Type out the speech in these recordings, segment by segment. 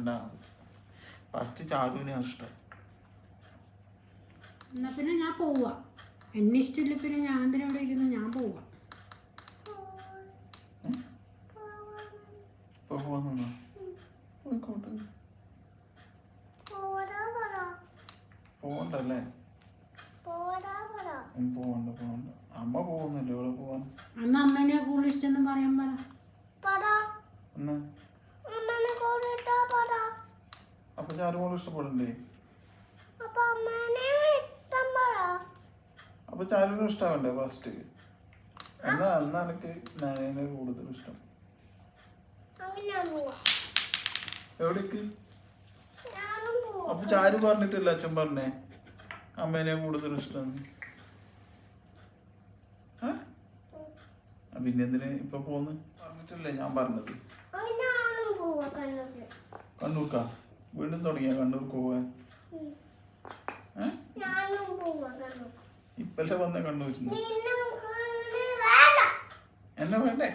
രണ്ടാമത്. ഫസ്റ്റ് ചാരുവിനെ ഇഷ്ടം. എന്നാ പിന്നെ ഞാൻ പോവാ. എന്നെ ഇഷ്ടമില്ല പിന്നെ ഞാൻ എന്തിനാ ഇവിടെ ഇരിക്കുന്നു? ഞാൻ പോവാ. പോവണ്ടല്ലേ? പോവണ്ട. അമ്മ പോകുന്നില്ല. ഇവിടെ പോവാൻ അന്ന് അമ്മേനെ കൂടുതൽ ഇഷ്ടം പറയാൻ പറ. അപ്പൊ ചാരുമോൾ ഇഷ്ടപ്പെടണ്ടേ? അപ്പൊ ചാരുവിനും ഇഷ്ടാവണ്ടേ ഫസ്റ്റ്? എന്നാ എനിക്ക് നായനെ കൂടുതൽ ഇഷ്ടം. എവിടേക്ക്? അപ്പൊ ചാരു പറഞ്ഞിട്ടില്ല അച്ഛൻ പറഞ്ഞേ അമ്മേനെ കൂടുതൽ ഇഷ്ടം. പിന്നെ എന്തിന് ഇപ്പൊ പോന്ന് പറഞ്ഞിട്ടില്ലേ? ഞാൻ പറഞ്ഞത് കണ്ണൂർക്കാ? വീണ്ടും തുടങ്ങിയ കണ്ണൂർക്ക് പോവാൻ? ഇപ്പല്ലേ വന്ന കണ്ണൂരിന്ന്? എന്നെ വേണ്ടേ?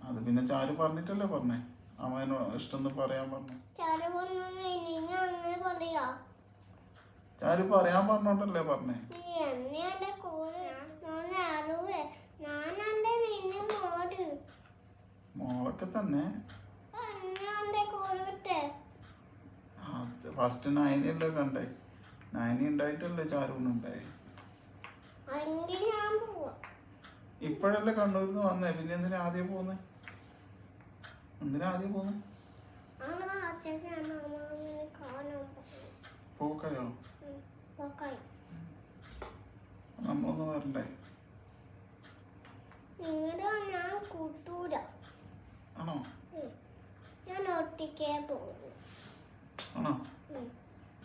അത് പിന്നെ ചാരു പറഞ്ഞിട്ടല്ലേ പറഞ്ഞേ അമ്മേനോ ഇഷ്ടം പറയാൻ പറഞ്ഞു. ചാരു പറയാൻ പറഞ്ഞോണ്ടല്ലേ പറഞ്ഞേ. മോളൊക്കെ തന്നെ ഫസ്റ്റ് നയനല്ലേ കണ്ടേ? നയനി ഉണ്ടായിട്ടല്ലേ ചാരുണ്ടായി. ഇപ്പോഴല്ലേ കണ്ണൂരിന്ന് വന്നേ? പിന്നെ എന്തിനാ ആദ്യം പോന്നെ? പോക്കയോ? നമ്മളൊന്ന് വരണ്ടേ? ആണോ? ആണോ?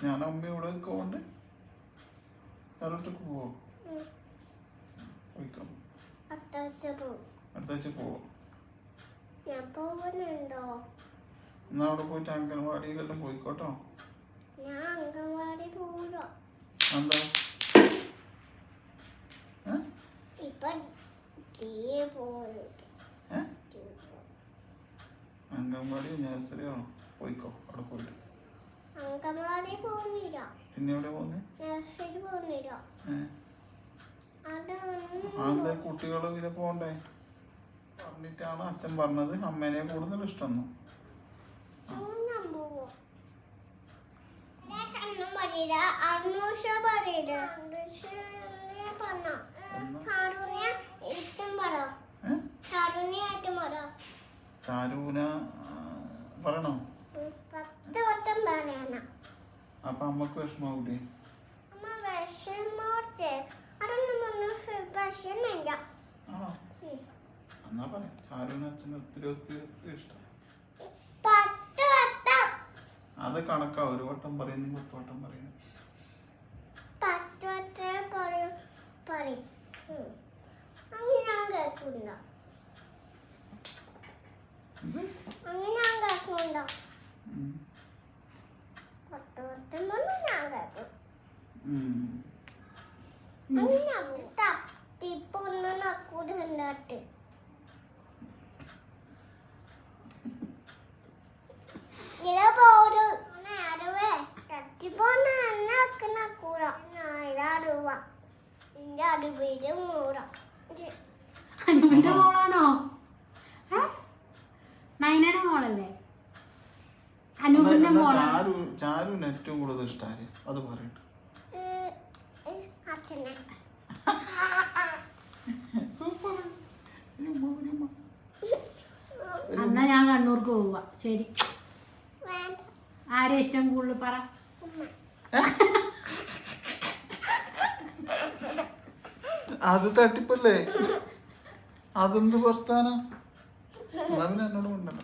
ഞാൻ അമ്മ ഇവിടെ പോണ്ട്. ഒറ്റക്ക് പോവോ? അടുത്താഴ്ച പോവോ? എന്നാ അവിടെ പോയിട്ട് അംഗൻവാടിയിലെല്ലാം പോയിക്കോട്ടോ. എന്താ അംഗൻവാടിയോ നഴ്സറിയോ പോയിക്കോ. അവിടെ പോയിട്ട് പിന്നെ എവിടെ പോന്നെ? അതെന്താ കുട്ടികള് പിന്നെ പോണ്ടേ? പറഞ്ഞിട്ടാണ് അച്ഛൻ പറഞ്ഞത് അമ്മേനെ കൂടുതൽ ഇഷ്ടം. ചാരുവിനെ പറയണോ? അപ്പൊ അമ്മക്ക് വിഷമാവൂലേ? ആണോ? എന്നാ പറയാം ചാരുവിന് അച്ഛന് ഒത്തിരി ഇഷ്ടം. അത് കണക്കാ. ഒരു വട്ടം പറയുന്നു 10 വട്ടം പറയുന്നു. അനുവിന്റെ മോളാണോ? നയനയുടെ മോളല്ലേ? അനുവിന്റെ മോളാണ്. ചാരുവിന് ഏറ്റവും കൂടുതൽ ഇഷ്ടം അത് പറയട്ടെ. എന്നാ ഞാൻ കണ്ണൂർക്ക് പോവുക. ശരി. ആരെ ഇഷ്ടം കൂടുതൽ പറ. അത് തട്ടിപ്പല്ലേ? അതെന്ത് വർത്താനം? എന്നോട് കൊണ്ടല്ലോ.